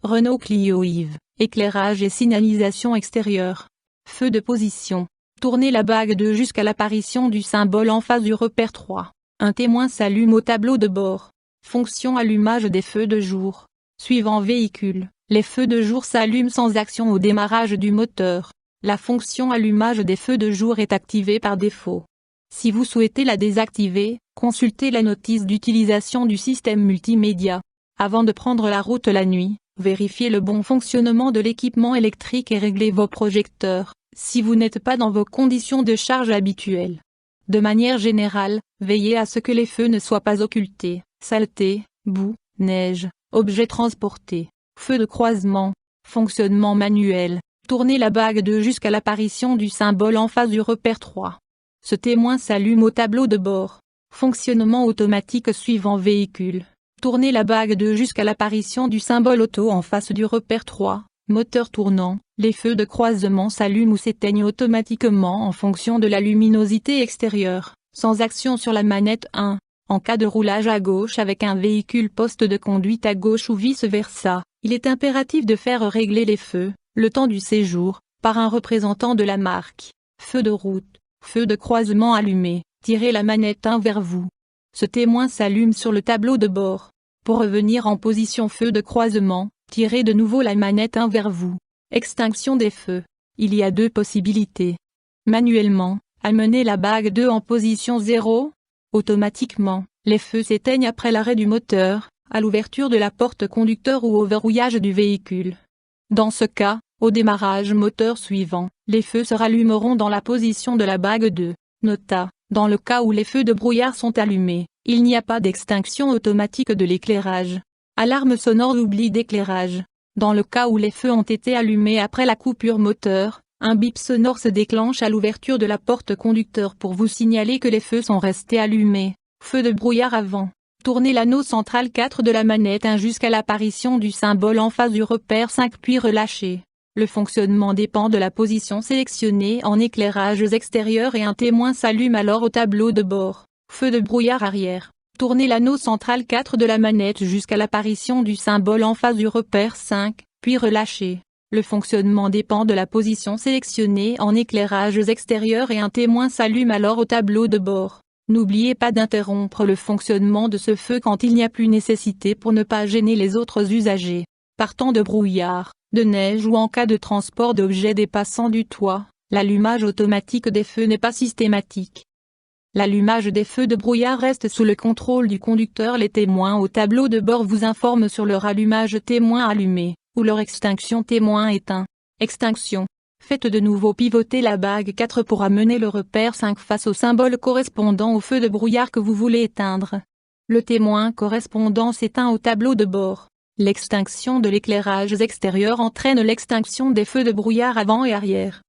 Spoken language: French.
Renault Clio EV, éclairage et signalisation extérieure. Feu de position. Tournez la bague 2 jusqu'à l'apparition du symbole en face du repère 3. Un témoin s'allume au tableau de bord. Fonction allumage des feux de jour. Suivant véhicule, les feux de jour s'allument sans action au démarrage du moteur. La fonction allumage des feux de jour est activée par défaut. Si vous souhaitez la désactiver, consultez la notice d'utilisation du système multimédia. Avant de prendre la route la nuit, vérifiez le bon fonctionnement de l'équipement électrique et réglez vos projecteurs, si vous n'êtes pas dans vos conditions de charge habituelles. De manière générale, veillez à ce que les feux ne soient pas occultés, saleté, boue, neige, objets transportés. Feu de croisement. Fonctionnement manuel. Tournez la bague 2 jusqu'à l'apparition du symbole en face du repère 3. Ce témoin s'allume au tableau de bord. Fonctionnement automatique suivant véhicule. Tournez la bague 2 jusqu'à l'apparition du symbole auto en face du repère 3. Moteur tournant, les feux de croisement s'allument ou s'éteignent automatiquement en fonction de la luminosité extérieure, sans action sur la manette 1. En cas de roulage à gauche avec un véhicule poste de conduite à gauche ou vice-versa, il est impératif de faire régler les feux, le temps du séjour, par un représentant de la marque. Feu de route, feu de croisement allumé, tirez la manette 1 vers vous. Ce témoin s'allume sur le tableau de bord. Pour revenir en position feu de croisement, tirez de nouveau la manette 1 vers vous. Extinction des feux. Il y a deux possibilités. Manuellement, amenez la bague 2 en position 0. Automatiquement, les feux s'éteignent après l'arrêt du moteur, à l'ouverture de la porte conducteur ou au verrouillage du véhicule. Dans ce cas, au démarrage moteur suivant, les feux se rallumeront dans la position de la bague 2. Nota, dans le cas où les feux de brouillard sont allumés, il n'y a pas d'extinction automatique de l'éclairage. Alarme sonore d'oubli d'éclairage. Dans le cas où les feux ont été allumés après la coupure moteur, un bip sonore se déclenche à l'ouverture de la porte conducteur pour vous signaler que les feux sont restés allumés. Feu de brouillard avant. Tournez l'anneau central 4 de la manette 1 jusqu'à l'apparition du symbole en face du repère 5 puis relâchez. Le fonctionnement dépend de la position sélectionnée en éclairages extérieurs et un témoin s'allume alors au tableau de bord. Feu de brouillard arrière. Tournez l'anneau central 4 de la manette jusqu'à l'apparition du symbole en face du repère 5, puis relâchez. Le fonctionnement dépend de la position sélectionnée en éclairages extérieurs et un témoin s'allume alors au tableau de bord. N'oubliez pas d'interrompre le fonctionnement de ce feu quand il n'y a plus nécessité pour ne pas gêner les autres usagers. Partant de brouillard, de neige ou en cas de transport d'objets dépassant du toit, l'allumage automatique des feux n'est pas systématique. L'allumage des feux de brouillard reste sous le contrôle du conducteur. Les témoins au tableau de bord vous informent sur leur allumage témoin allumé, ou leur extinction témoin éteint. Extinction. Faites de nouveau pivoter la bague 4 pour amener le repère 5 face au symbole correspondant au feu de brouillard que vous voulez éteindre. Le témoin correspondant s'éteint au tableau de bord. L'extinction de l'éclairage extérieur entraîne l'extinction des feux de brouillard avant et arrière.